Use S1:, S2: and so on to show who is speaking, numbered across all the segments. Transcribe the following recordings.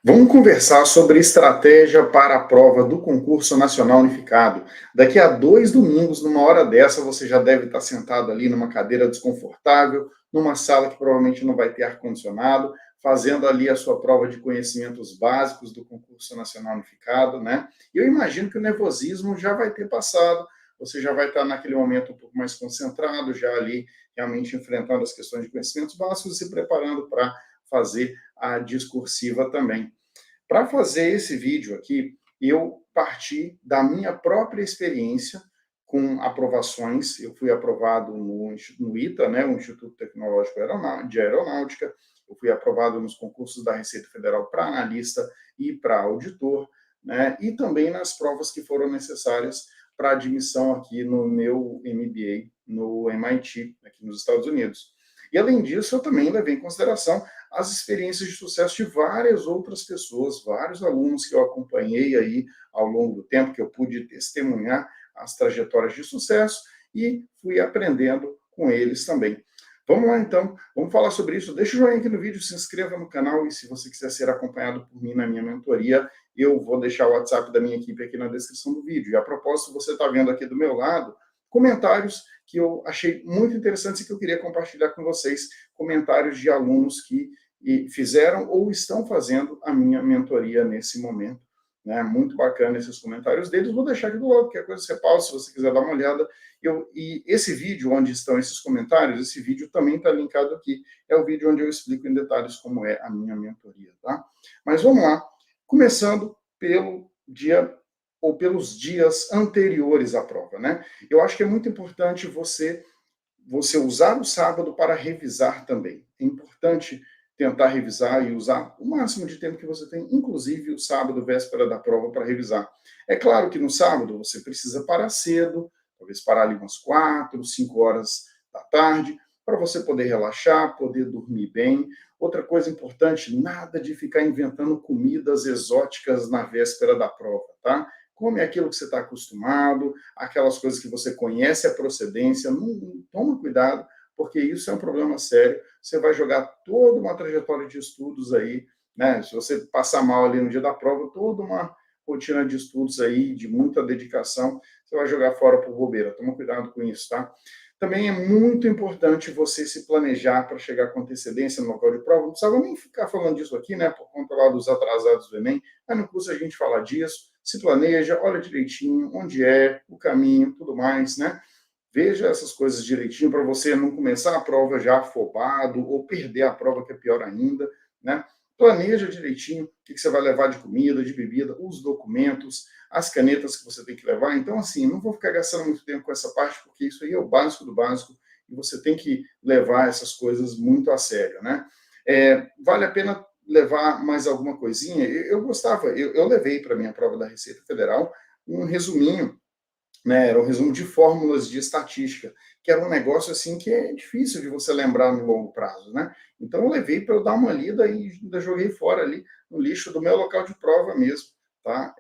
S1: Vamos conversar sobre estratégia para a prova do concurso nacional unificado. Daqui a 2 domingos, numa hora dessa, você já deve estar sentado ali numa cadeira desconfortável, numa sala que provavelmente não vai ter ar-condicionado, fazendo ali a sua prova de conhecimentos básicos do concurso nacional unificado, né? E eu imagino que o nervosismo já vai ter passado, você já vai estar naquele momento um pouco mais concentrado, já ali realmente enfrentando as questões de conhecimentos básicos e se preparando para fazer a discursiva também. Para fazer esse vídeo aqui, eu parti da minha própria experiência com aprovações. Eu fui aprovado no ITA, né, o Instituto Tecnológico de Aeronáutica. Eu fui aprovado nos concursos da Receita Federal para analista e para auditor, né, e também nas provas que foram necessárias para admissão aqui no meu MBA no MIT, aqui nos Estados Unidos. E, além disso, eu também levei em consideração as experiências de sucesso de várias outras pessoas, vários alunos que eu acompanhei aí ao longo do tempo, que eu pude testemunhar as trajetórias de sucesso e fui aprendendo com eles também. Vamos lá, então, vamos falar sobre isso. Deixa o joinha aqui no vídeo, se inscreva no canal e se você quiser ser acompanhado por mim na minha mentoria, eu vou deixar o WhatsApp da minha equipe aqui na descrição do vídeo. E, a propósito, você está vendo aqui do meu lado comentários que eu achei muito interessantes e que eu queria compartilhar com vocês, comentários de alunos que fizeram ou estão fazendo a minha mentoria nesse momento. Né? Muito bacana esses comentários deles, vou deixar aqui do lado, qualquer coisa você pausa, se você quiser dar uma olhada. E esse vídeo, onde estão esses comentários, esse vídeo também está linkado aqui, é o vídeo onde eu explico em detalhes como é a minha mentoria. Tá? Mas vamos lá, começando pelo dia ou pelos dias anteriores à prova, né? Eu acho que é muito importante você usar o sábado para revisar também. É importante tentar revisar e usar o máximo de tempo que você tem, inclusive o sábado, véspera da prova, para revisar. É claro que no sábado você precisa parar cedo, talvez parar ali umas 4, 5 horas da tarde, para você poder relaxar, poder dormir bem. Outra coisa importante, nada de ficar inventando comidas exóticas na véspera da prova, tá? Come aquilo que você está acostumado, aquelas coisas que você conhece a procedência, não toma cuidado, porque isso é um problema sério. Você vai jogar toda uma trajetória de estudos aí, né? Se você passar mal ali no dia da prova, toda uma rotina de estudos aí, de muita dedicação, você vai jogar fora por bobeira. Toma cuidado com isso, tá? Também é muito importante você se planejar para chegar com antecedência no local de prova. Não precisava nem ficar falando disso aqui, né? Por conta lá dos atrasados do Enem, mas não custa a gente falar disso. Se planeja, olha direitinho onde é, o caminho, tudo mais, né? Veja essas coisas direitinho para você não começar a prova já afobado ou perder a prova, que é pior ainda, né? Planeja direitinho o que você vai levar de comida, de bebida, os documentos, as canetas que você tem que levar. Então, assim, não vou ficar gastando muito tempo com essa parte, porque isso aí é o básico do básico e você tem que levar essas coisas muito a sério, né? Vale a pena levar mais alguma coisinha? Eu levei para a minha prova da Receita Federal um resuminho, né, era um resumo de fórmulas de estatística, que era um negócio assim que é difícil de você lembrar no longo prazo, né? Então eu levei para eu dar uma lida e ainda joguei fora ali no lixo do meu local de prova mesmo, tá?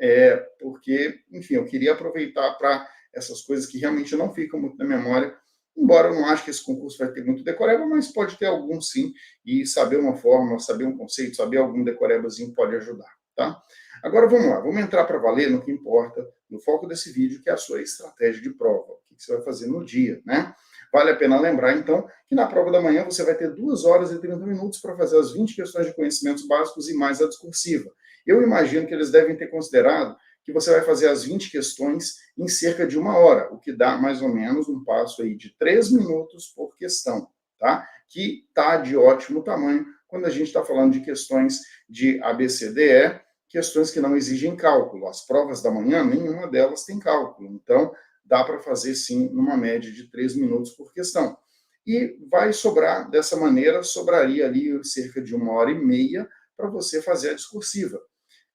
S1: Porque, enfim, eu queria aproveitar para essas coisas que realmente não ficam muito na memória, embora eu não ache que esse concurso vai ter muito decoreba, mas pode ter algum sim, e saber uma fórmula, saber um conceito, saber algum decorebazinho pode ajudar, tá? Agora vamos lá, vamos entrar para valer no que importa, no foco desse vídeo, que é a sua estratégia de prova, o que você vai fazer no dia, né? Vale a pena lembrar, então, que na prova da manhã você vai ter 2 horas e 30 minutos para fazer as 20 questões de conhecimentos básicos e mais a discursiva. Eu imagino que eles devem ter considerado que você vai fazer as 20 questões em cerca de 1 hora, o que dá mais ou menos um passo aí de 3 minutos por questão, tá? Que tá de ótimo tamanho quando a gente está falando de questões de ABCDE, questões que não exigem cálculo. As provas da manhã, nenhuma delas tem cálculo. Então, dá para fazer, sim, numa média de 3 minutos por questão. E vai sobrar, dessa maneira, sobraria ali cerca de 1 hora e meia para você fazer a discursiva.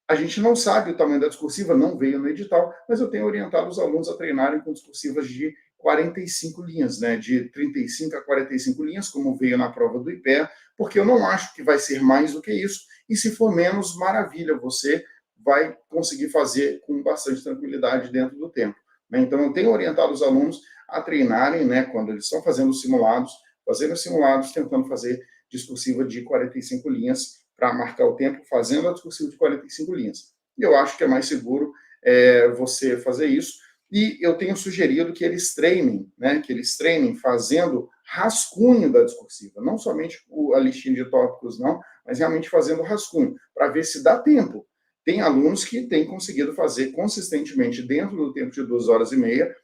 S1: A gente não sabe o tamanho da discursiva, não veio no edital, mas eu tenho orientado os alunos a treinarem com discursivas de 45 linhas, né, de 35 a 45 linhas, como veio na prova do IPEA, porque eu não acho que vai ser mais do que isso, e se for menos, maravilha, você vai conseguir fazer com bastante tranquilidade dentro do tempo. Né? Então, eu tenho orientado os alunos a treinarem, né, quando eles estão fazendo os simulados, tentando fazer discursiva de 45 linhas, para marcar o tempo fazendo a discursiva de 45 linhas. E eu acho que é mais seguro você fazer isso. E eu tenho sugerido que eles treinem, né, que eles treinem fazendo rascunho da discursiva, não somente a listinha de tópicos, não, mas realmente fazendo rascunho, para ver se dá tempo. Tem alunos que têm conseguido fazer consistentemente, dentro do tempo de 2 horas e meia,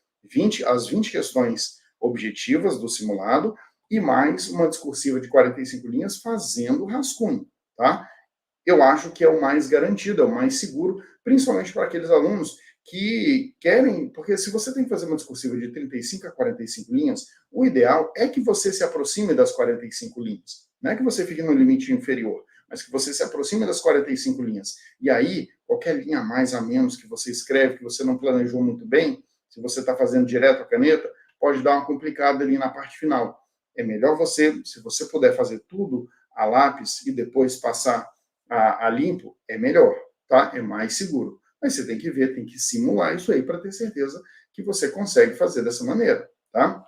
S1: as 20 questões objetivas do simulado e mais uma discursiva de 45 linhas fazendo rascunho, tá? Eu acho que é o mais garantido, é o mais seguro, principalmente para aqueles alunos que querem, porque se você tem que fazer uma discursiva de 35 a 45 linhas, o ideal é que você se aproxime das 45 linhas. Não é que você fique no limite inferior, mas que você se aproxime das 45 linhas. E aí, qualquer linha a mais, a menos que você escreve, que você não planejou muito bem, se você está fazendo direto a caneta, pode dar uma complicada ali na parte final. É melhor você, se você puder fazer tudo a lápis e depois passar a limpo, é melhor, tá? É mais seguro. Mas você tem que ver, tem que simular isso aí para ter certeza que você consegue fazer dessa maneira, tá?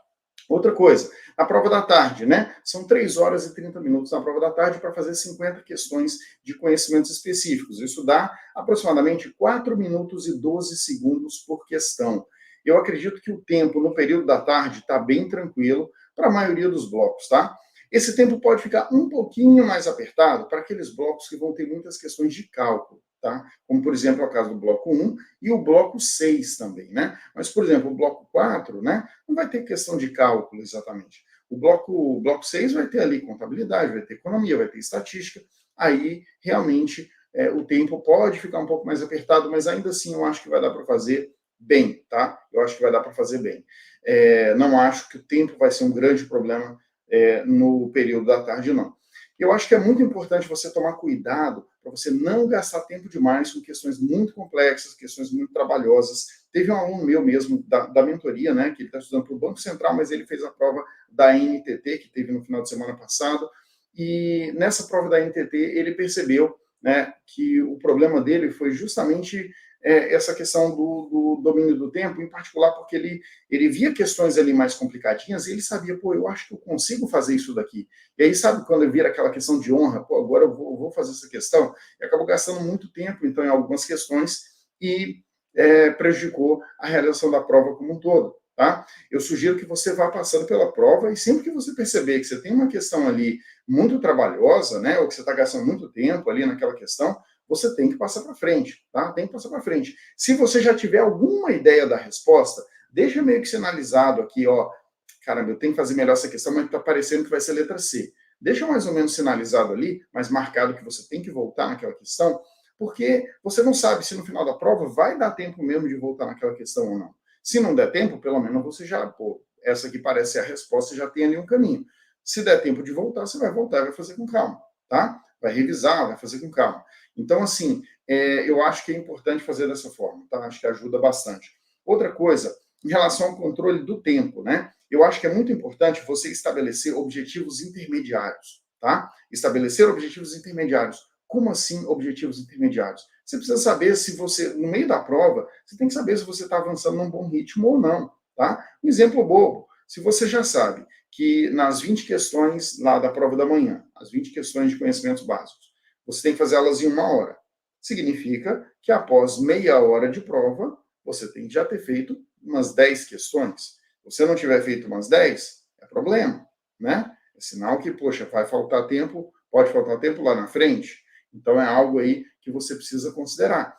S1: Outra coisa, a prova da tarde, né? São 3 horas e 30 minutos na prova da tarde para fazer 50 questões de conhecimentos específicos. Isso dá aproximadamente 4 minutos e 12 segundos por questão. Eu acredito que o tempo no período da tarde está bem tranquilo para a maioria dos blocos, tá? Esse tempo pode ficar um pouquinho mais apertado para aqueles blocos que vão ter muitas questões de cálculo, tá? Como, por exemplo, o caso do bloco 1 e o bloco 6 também, né? Mas, por exemplo, o bloco 4, né, não vai ter questão de cálculo exatamente. O bloco 6 vai ter ali contabilidade, vai ter economia, vai ter estatística. Aí, realmente, o tempo pode ficar um pouco mais apertado, mas ainda assim eu acho que vai dar para fazer bem, tá? Eu acho que vai dar para fazer bem. Não acho que o tempo vai ser um grande problema no período da tarde, não. Eu acho que é muito importante você tomar cuidado para você não gastar tempo demais com questões muito complexas, questões muito trabalhosas. Teve um aluno meu mesmo, da mentoria, né, que ele está estudando para o Banco Central, mas ele fez a prova da NTT, que teve no final de semana passado, e nessa prova da NTT ele percebeu, né, que o problema dele foi justamente essa questão do domínio do tempo, em particular porque ele via questões ali mais complicadinhas e ele sabia, pô, eu acho que eu consigo fazer isso daqui. E aí, sabe, quando vira aquela questão de honra, pô, agora eu vou fazer essa questão, e acabou gastando muito tempo, então, em algumas questões, e prejudicou a realização da prova como um todo, tá? Eu sugiro que você vá passando pela prova e sempre que você perceber que você tem uma questão ali muito trabalhosa, né, ou que você está gastando muito tempo ali naquela questão, você tem que passar para frente, tá? Tem que passar para frente. Se você já tiver alguma ideia da resposta, deixa meio que sinalizado aqui, ó, caramba, eu tenho que fazer melhor essa questão, mas está parecendo que vai ser letra C. Deixa mais ou menos sinalizado ali, mas marcado que você tem que voltar naquela questão, porque você não sabe se no final da prova vai dar tempo mesmo de voltar naquela questão ou não. Se não der tempo, pelo menos você já, pô, essa aqui parece ser a resposta, já tem ali um caminho. Se der tempo de voltar, você vai voltar e vai fazer com calma, tá? Vai revisar, vai fazer com calma. Então, assim, eu acho que é importante fazer dessa forma, tá? Acho que ajuda bastante. Outra coisa, em relação ao controle do tempo, né? Eu acho que é muito importante você estabelecer objetivos intermediários, tá? Estabelecer objetivos intermediários. Como assim objetivos intermediários? Você precisa saber se você, no meio da prova, você tem que saber se você está avançando num bom ritmo ou não, tá? Um exemplo bobo. Se você já sabe que nas 20 questões lá da prova da manhã, as 20 questões de conhecimentos básicos, você tem que fazer elas em 1 hora. Significa que após meia hora de prova, você tem que já ter feito umas 10 questões. Se você não tiver feito umas 10, é problema, né? É sinal que, poxa, vai faltar tempo, pode faltar tempo lá na frente. Então, é algo aí que você precisa considerar.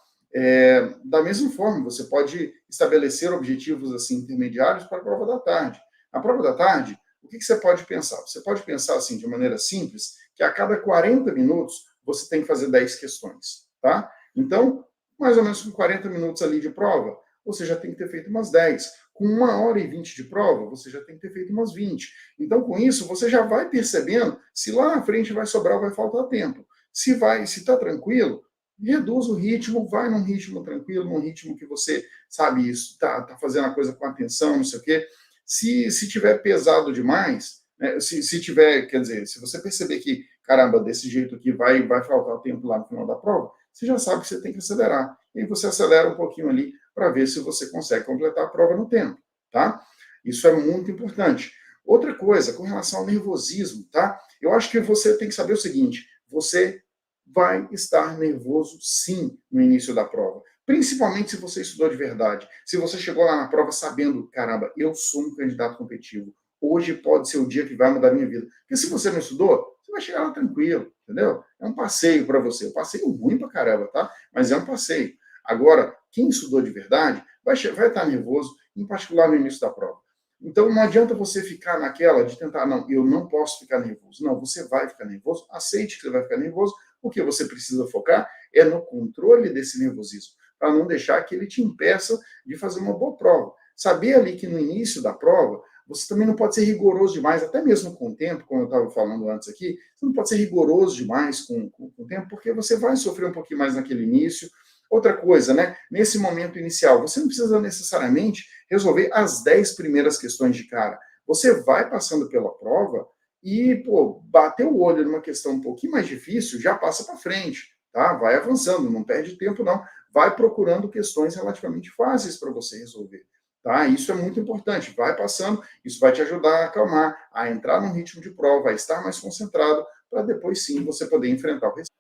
S1: Da mesma forma, você pode estabelecer objetivos assim intermediários para a prova da tarde. A prova da tarde, o que você pode pensar? Você pode pensar assim, de maneira simples, que a cada 40 minutos você tem que fazer 10 questões, tá? Então, mais ou menos com 40 minutos ali de prova, você já tem que ter feito umas 10. Com 1 hora e 20 de prova, você já tem que ter feito umas 20. Então, com isso, você já vai percebendo se lá na frente vai sobrar ou vai faltar tempo. Se está tranquilo, reduz o ritmo, vai num ritmo tranquilo, num ritmo que você, sabe, isso, tá fazendo a coisa com atenção, não sei o quê. Se tiver pesado demais, né, se tiver, quer dizer, se você perceber que, caramba, desse jeito aqui vai faltar tempo lá no final da prova, você já sabe que você tem que acelerar. E aí você acelera um pouquinho ali para ver se você consegue completar a prova no tempo, tá? Isso é muito importante. Outra coisa, com relação ao nervosismo, tá? Eu acho que você tem que saber o seguinte, você vai estar nervoso sim no início da prova. Principalmente se você estudou de verdade. Se você chegou lá na prova sabendo, caramba, eu sou um candidato competitivo. Hoje pode ser o dia que vai mudar a minha vida. Porque se você não estudou, você vai chegar lá tranquilo, entendeu? É um passeio para você. Um passeio ruim pra caramba, tá? Mas é um passeio. Agora, quem estudou de verdade vai estar nervoso, em particular no início da prova. Então, não adianta você ficar naquela de tentar, não, eu não posso ficar nervoso. Não, você vai ficar nervoso, aceite que você vai ficar nervoso, o que você precisa focar é no controle desse nervosismo, para não deixar que ele te impeça de fazer uma boa prova. Saber ali que no início da prova, você também não pode ser rigoroso demais, até mesmo com o tempo, como eu estava falando antes aqui, você não pode ser rigoroso demais com o tempo, porque você vai sofrer um pouquinho mais naquele início. Outra coisa, né? Nesse momento inicial, você não precisa necessariamente resolver as 10 primeiras questões de cara. Você vai passando pela prova e, pô, bateu o olho numa questão um pouquinho mais difícil, já passa para frente, tá? Vai avançando, não perde tempo não. Vai procurando questões relativamente fáceis para você resolver, tá? Isso é muito importante. Vai passando, isso vai te ajudar a acalmar, a entrar num ritmo de prova, a estar mais concentrado, para depois sim você poder enfrentar o restante.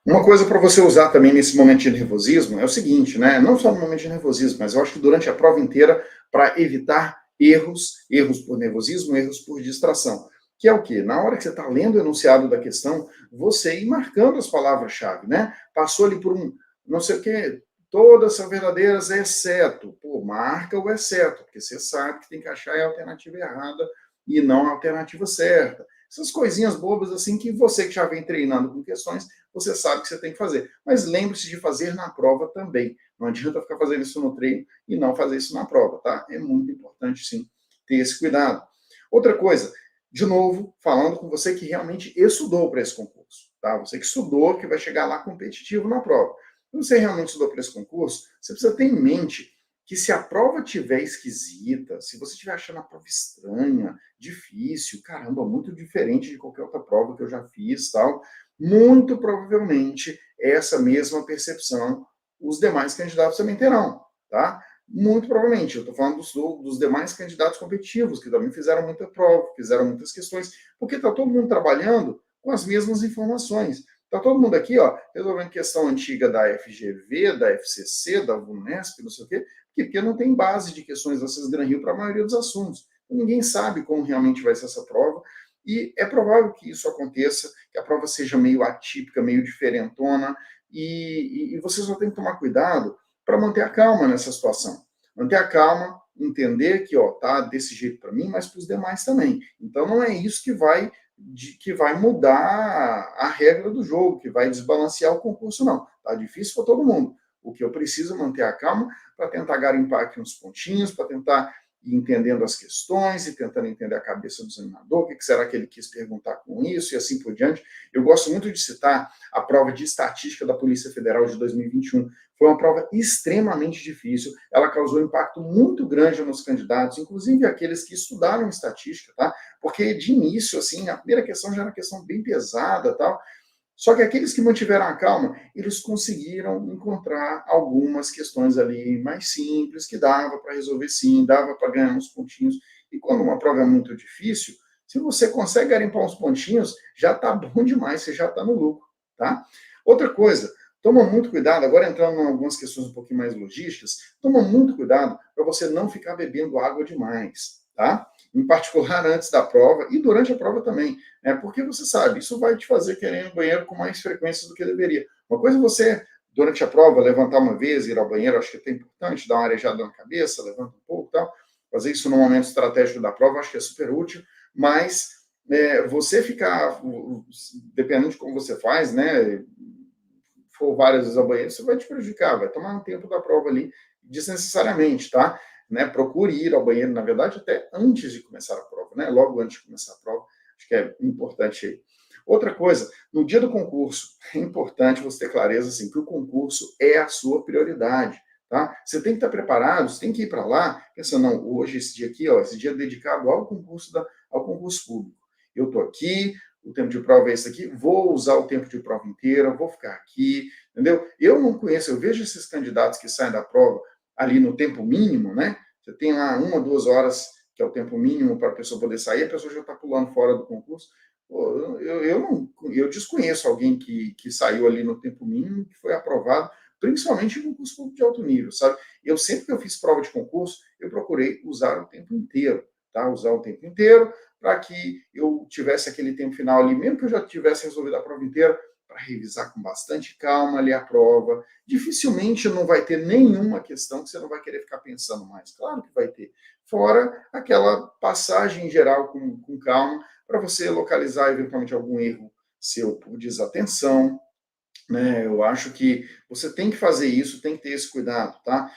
S1: Uma coisa para você usar também nesse momento de nervosismo é o seguinte, né? Não só no momento de nervosismo, mas eu acho que durante a prova inteira, para evitar erros por nervosismo, erros por distração. Que é o quê? Na hora que você está lendo o enunciado da questão, você ir marcando as palavras-chave, né? Passou ali por um não sei o quê, todas são verdadeiras, exceto. Pô, marca o exceto, porque você sabe que tem que achar a alternativa errada e não a alternativa certa. Essas coisinhas bobas assim que você que já vem treinando com questões, você sabe que você tem que fazer. Mas lembre-se de fazer na prova também. Não adianta ficar fazendo isso no treino e não fazer isso na prova, tá? É muito importante, sim, ter esse cuidado. Outra coisa, de novo, falando com você que realmente estudou para esse concurso, tá? Você que estudou, que vai chegar lá competitivo na prova. Se você realmente estudou para esse concurso, você precisa ter em mente que se a prova tiver esquisita, se você estiver achando a prova estranha, difícil, caramba, muito diferente de qualquer outra prova que eu já fiz, tal, muito provavelmente essa mesma percepção os demais candidatos também terão, tá? Muito provavelmente, eu estou falando dos demais candidatos competitivos, que também fizeram muita prova, fizeram muitas questões, porque está todo mundo trabalhando com as mesmas informações. Está todo mundo aqui, ó, resolvendo questão antiga da FGV, da FCC, da VUNESP, não sei o quê, porque não tem base de questões da Cisgran Rio para a maioria dos assuntos. Então, ninguém sabe como realmente vai ser essa prova, e é provável que isso aconteça, que a prova seja meio atípica, meio diferentona, e você só tem que tomar cuidado para manter a calma nessa situação. Manter a calma, entender que, ó, tá desse jeito para mim, mas para os demais também. Então, não é isso que vai mudar a regra do jogo, que vai desbalancear o concurso, não. Tá difícil para todo mundo. O que eu preciso é manter a calma para tentar garimpar aqui uns pontinhos, para tentar ir entendendo as questões e tentando entender a cabeça do examinador, o que será que ele quis perguntar com isso e assim por diante. Eu gosto muito de citar a prova de estatística da Polícia Federal de 2021. Foi uma prova extremamente difícil, ela causou um impacto muito grande nos candidatos, inclusive aqueles que estudaram estatística, tá? Porque de início, assim, a primeira questão já era uma questão bem pesada, tal. Só que aqueles que mantiveram a calma, eles conseguiram encontrar algumas questões ali mais simples, que dava para resolver sim, dava para ganhar uns pontinhos. E quando uma prova é muito difícil, se você consegue garimpar uns pontinhos, já está bom demais, você já está no lucro, tá? Outra coisa, toma muito cuidado, agora entrando em algumas questões um pouquinho mais logísticas, toma muito cuidado para você não ficar bebendo água demais, tá? Em particular antes da prova e durante a prova também, né? Porque você sabe, isso vai te fazer querer ir no banheiro com mais frequência do que deveria. Uma coisa é você, durante a prova, levantar uma vez, ir ao banheiro, acho que é até importante, dar uma arejada na cabeça, levanta um pouco e tal, fazer isso no momento estratégico da prova, acho que é super útil, mas você ficar, dependendo de como você faz, né, for várias vezes ao banheiro, isso vai te prejudicar, vai tomar um tempo da prova ali, desnecessariamente, tá? Né? Procure ir ao banheiro, na verdade, até antes de começar a prova, né? Logo antes de começar a prova, acho que é importante aí. Outra coisa, no dia do concurso, é importante você ter clareza assim, que o concurso é a sua prioridade, tá? Você tem que estar preparado, você tem que ir para lá, pensando, não, hoje, esse dia aqui, ó, esse dia é dedicado ao concurso público. Eu estou aqui, o tempo de prova é esse aqui, vou usar o tempo de prova inteira, vou ficar aqui, entendeu? Eu não conheço, eu vejo esses candidatos que saem da prova ali no tempo mínimo, né? Você tem lá 1 ou 2 horas, que é o tempo mínimo para a pessoa poder sair, a pessoa já está pulando fora do concurso. Pô, eu desconheço alguém que saiu ali no tempo mínimo, que foi aprovado, principalmente em concurso público de alto nível, sabe? Eu sempre que eu fiz prova de concurso, eu procurei usar o tempo inteiro, tá? Usar o tempo inteiro para que eu tivesse aquele tempo final ali, mesmo que eu já tivesse resolvido a prova inteira, para revisar com bastante calma ali a prova. Dificilmente não vai ter nenhuma questão que você não vai querer ficar pensando mais. Claro que vai ter. Fora aquela passagem geral com calma, para você localizar eventualmente algum erro seu por desatenção, né? Eu acho que você tem que fazer isso, tem que ter esse cuidado, tá?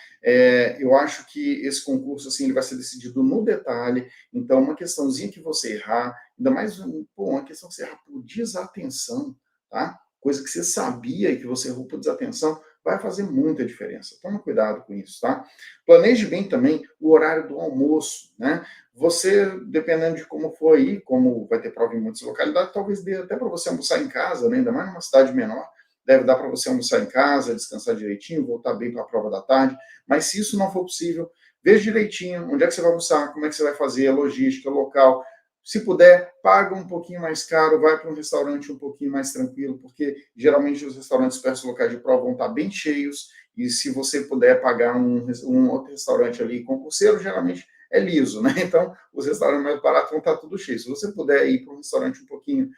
S1: Eu acho que esse concurso, assim, ele vai ser decidido no detalhe, então uma questãozinha que você errar, ainda mais uma questão que você errar por desatenção, tá? Coisa que você sabia e que você errou por desatenção, vai fazer muita diferença. Toma cuidado com isso, tá? Planeje bem também o horário do almoço, né? Você, dependendo de como for aí, como vai ter prova em muitas localidades, talvez dê até para você almoçar em casa, né? Ainda mais numa cidade menor, deve dar para você almoçar em casa, descansar direitinho, voltar bem para a prova da tarde. Mas se isso não for possível, veja direitinho onde é que você vai almoçar, como é que você vai fazer, a logística, local. Se puder, paga um pouquinho mais caro, vai para um restaurante um pouquinho mais tranquilo, porque geralmente os restaurantes perto dos locais de prova vão estar bem cheios, e se você puder pagar um outro restaurante ali concurseiro, geralmente é liso, né? Então, os restaurantes mais baratos vão estar tudo cheios. Se você puder ir para um restaurante um pouquinho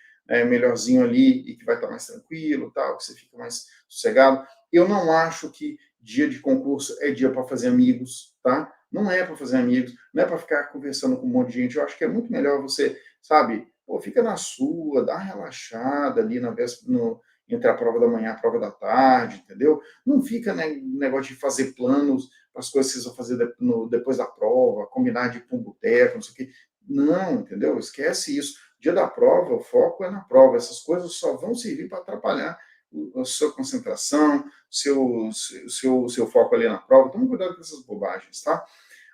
S1: melhorzinho ali e que vai estar mais tranquilo, tal, que você fica mais sossegado. Eu não acho que dia de concurso é dia para fazer amigos, tá? Não é para fazer amigos, não é para ficar conversando com um monte de gente. Eu acho que é muito melhor você, sabe, pô, fica na sua, dá uma relaxada ali na véspera, entre a prova da manhã e a prova da tarde, entendeu? Não fica né, negócio de fazer planos para as coisas que vocês vão fazer depois da prova, combinar de ir para um boteco, não sei o quê. Não, entendeu? Esquece isso. Dia da prova, o foco é na prova. Essas coisas só vão servir para atrapalhar a sua concentração, seu foco ali na prova. Tome cuidado com essas bobagens, tá?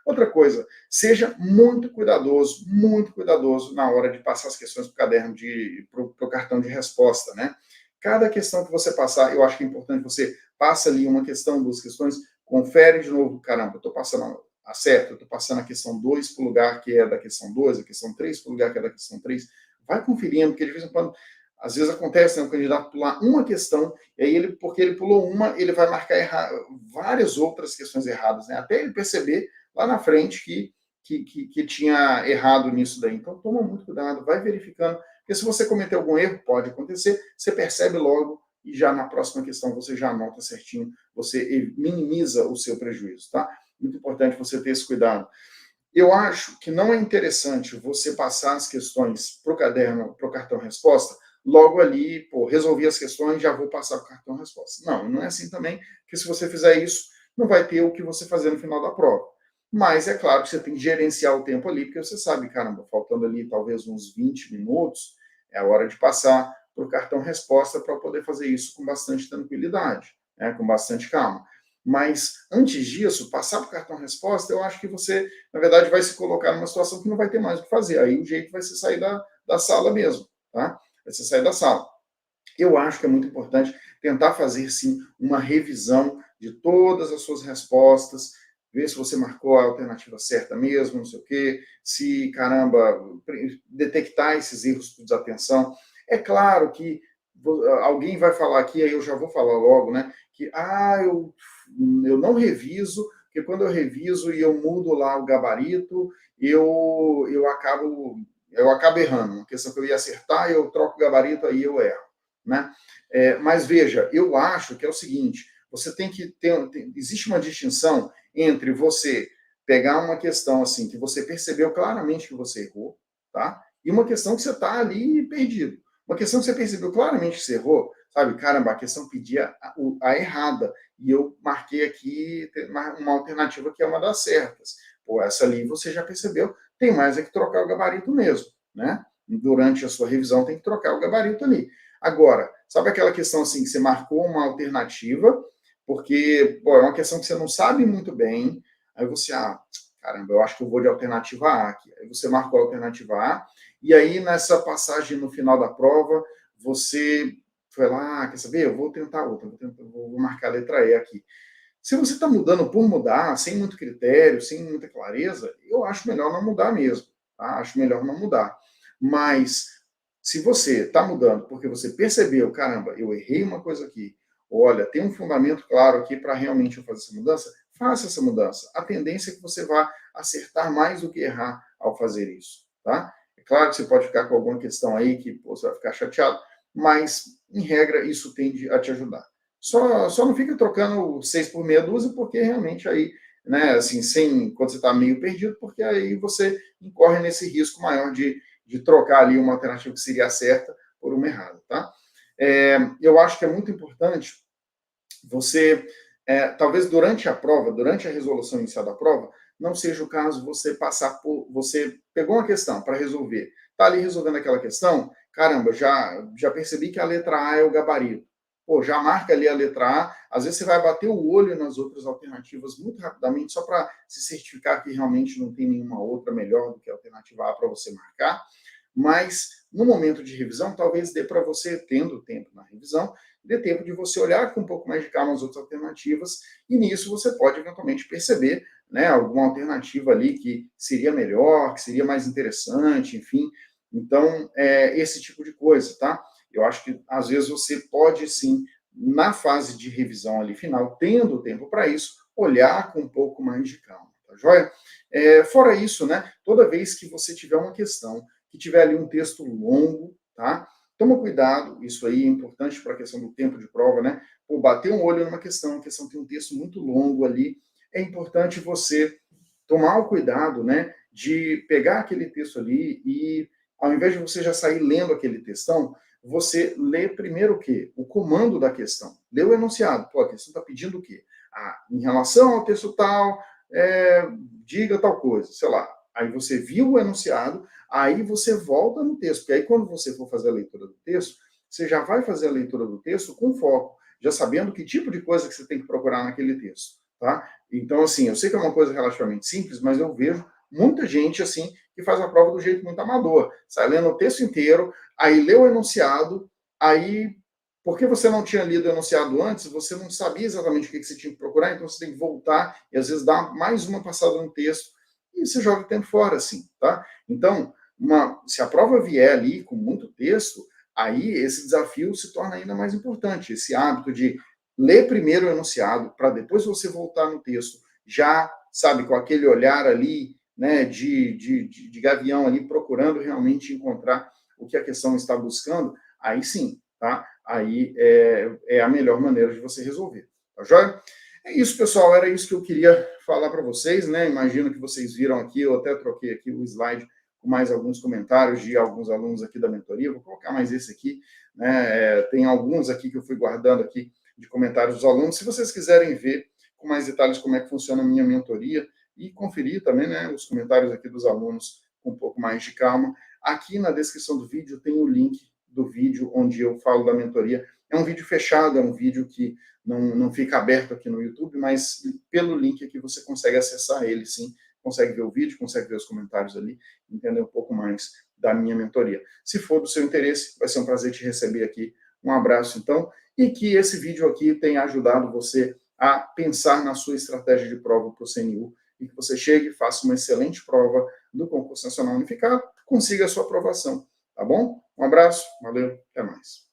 S1: Outra coisa, seja muito cuidadoso na hora de passar as questões para o caderno, para o cartão de resposta, né? Cada questão que você passar, eu acho que é importante você passa ali uma questão, duas questões, confere de novo, caramba, eu estou passando acerto, eu estou passando a questão 2 para o lugar que é da questão 2, a questão 3 para o lugar que é da questão 3. Vai conferindo, porque de vez em quando, às vezes acontece, né, o candidato pular uma questão, e aí ele, porque ele pulou uma, ele vai marcar várias outras questões erradas, né? Até ele perceber lá na frente que tinha errado nisso daí. Então, toma muito cuidado, vai verificando, porque se você cometer algum erro, pode acontecer, você percebe logo e já na próxima questão você já anota certinho, você minimiza o seu prejuízo, tá? Muito importante você ter esse cuidado. Eu acho que não é interessante você passar as questões para o caderno, para o cartão resposta, logo ali, pô, resolvi as questões, já vou passar para o cartão resposta. Não, não é assim também, porque se você fizer isso, não vai ter o que você fazer no final da prova. Mas é claro que você tem que gerenciar o tempo ali, porque você sabe, caramba, faltando ali talvez uns 20 minutos, é a hora de passar para o cartão resposta para poder fazer isso com bastante tranquilidade, né, com bastante calma. Mas antes disso, passar para o cartão resposta, eu acho que você, na verdade, vai se colocar numa situação que não vai ter mais o que fazer. Aí o jeito vai ser sair da sala mesmo, tá? Vai ser sair da sala. Eu acho que é muito importante tentar fazer, sim, uma revisão de todas as suas respostas, ver se você marcou a alternativa certa mesmo, não sei o quê, se, caramba, detectar esses erros por desatenção. É claro que alguém vai falar aqui, aí eu já vou falar logo, né, que, eu não reviso, porque quando eu reviso e eu mudo lá o gabarito, eu acabo errando. Uma questão que eu ia acertar, eu troco o gabarito, aí eu erro. Né? Mas veja, eu acho que é o seguinte: você tem que existe uma distinção entre você pegar uma questão assim que você percebeu claramente que você errou, tá? E uma questão que você está ali perdido. Uma questão que você percebeu claramente que você errou, sabe? Caramba, a questão pedia a errada e eu marquei aqui uma alternativa que é uma das certas. Pô, essa ali você já percebeu, tem mais é que trocar o gabarito mesmo, né? Durante a sua revisão tem que trocar o gabarito ali. Agora, sabe aquela questão assim que você marcou uma alternativa, porque pô, é uma questão que você não sabe muito bem, aí você, caramba, eu acho que eu vou de alternativa A aqui. Aí você marcou a alternativa A, e aí nessa passagem no final da prova, você foi lá, quer saber? Eu vou tentar outra, vou marcar a letra E aqui. Se você está mudando por mudar, sem muito critério, sem muita clareza, eu acho melhor não mudar mesmo. Tá? Acho melhor não mudar. Mas Se você está mudando porque você percebeu, caramba, eu errei uma coisa aqui, olha, tem um fundamento claro aqui para realmente eu fazer essa mudança, faça essa mudança. A tendência é que você vá acertar mais do que errar ao fazer isso, tá? É claro que você pode ficar com alguma questão aí que pô, você vai ficar chateado, mas, em regra, isso tende a te ajudar. Só não fica trocando 6 por meia dúzia, porque realmente aí, né, assim, quando você está meio perdido, porque aí você incorre nesse risco maior de trocar ali uma alternativa que seria certa por uma errada, tá? Eu acho que é muito importante você, talvez durante a prova, durante a resolução inicial da prova, não seja o caso você passar por, você pegou uma questão para resolver, está ali resolvendo aquela questão, caramba, já percebi que a letra A é o gabarito. Pô, já marca ali a letra A, às vezes você vai bater o olho nas outras alternativas muito rapidamente, só para se certificar que realmente não tem nenhuma outra melhor do que a alternativa A para você marcar. Mas no momento de revisão, talvez dê para você, tendo tempo na revisão, dê tempo de você olhar com um pouco mais de calma as outras alternativas, e nisso você pode eventualmente perceber, né, alguma alternativa ali que seria melhor, que seria mais interessante, enfim. Então, esse tipo de coisa, tá? Eu acho que às vezes você pode sim, na fase de revisão ali final, tendo tempo para isso, olhar com um pouco mais de calma, tá joia? Fora isso, né, toda vez que você tiver uma questão que tiver ali um texto longo, tá? Toma cuidado, isso aí é importante para a questão do tempo de prova, né? Ou bater um olho numa questão, a questão tem um texto muito longo ali, é importante você tomar o cuidado, né, de pegar aquele texto ali e, ao invés de você já sair lendo aquele textão, você lê primeiro o quê? O comando da questão. Lê o enunciado. Pô, a questão está pedindo o quê? Ah, em relação ao texto tal, diga tal coisa, sei lá. Aí você viu o enunciado, aí você volta no texto, porque aí quando você for fazer a leitura do texto, você já vai fazer a leitura do texto com foco, já sabendo que tipo de coisa que você tem que procurar naquele texto, tá? Então, assim, eu sei que é uma coisa relativamente simples, mas eu vejo muita gente, assim, que faz a prova do jeito muito amador. Sai lendo o texto inteiro, aí lê o enunciado, aí, porque você não tinha lido o enunciado antes, você não sabia exatamente o que você tinha que procurar, então você tem que voltar e, às vezes, dar mais uma passada no texto e você joga o tempo fora, assim, tá? Então, se a prova vier ali com muito texto, aí esse desafio se torna ainda mais importante. Esse hábito de ler primeiro o enunciado, para depois você voltar no texto, já, sabe, com aquele olhar ali, né, de gavião ali, procurando realmente encontrar o que a questão está buscando, aí sim, tá? Aí é a melhor maneira de você resolver, tá joia? É isso, pessoal, era isso que eu queria falar para vocês, né? Imagino que vocês viram aqui, eu até troquei aqui o slide com mais alguns comentários de alguns alunos aqui da mentoria, vou colocar mais esse aqui, né? Tem alguns aqui que eu fui guardando aqui de comentários dos alunos. Se vocês quiserem ver com mais detalhes como é que funciona a minha mentoria e conferir também, né, os comentários aqui dos alunos com um pouco mais de calma, aqui na descrição do vídeo tem o link do vídeo onde eu falo da mentoria. É um vídeo fechado, é um vídeo que não fica aberto aqui no YouTube, mas pelo link aqui você consegue acessar ele, sim, consegue ver o vídeo, consegue ver os comentários ali, entender um pouco mais da minha mentoria. Se for do seu interesse, vai ser um prazer te receber aqui. Um abraço, então, e que esse vídeo aqui tenha ajudado você a pensar na sua estratégia de prova para o CNU e que você chegue, faça uma excelente prova do Concurso Nacional Unificado, consiga a sua aprovação, tá bom? Um abraço, valeu, até mais.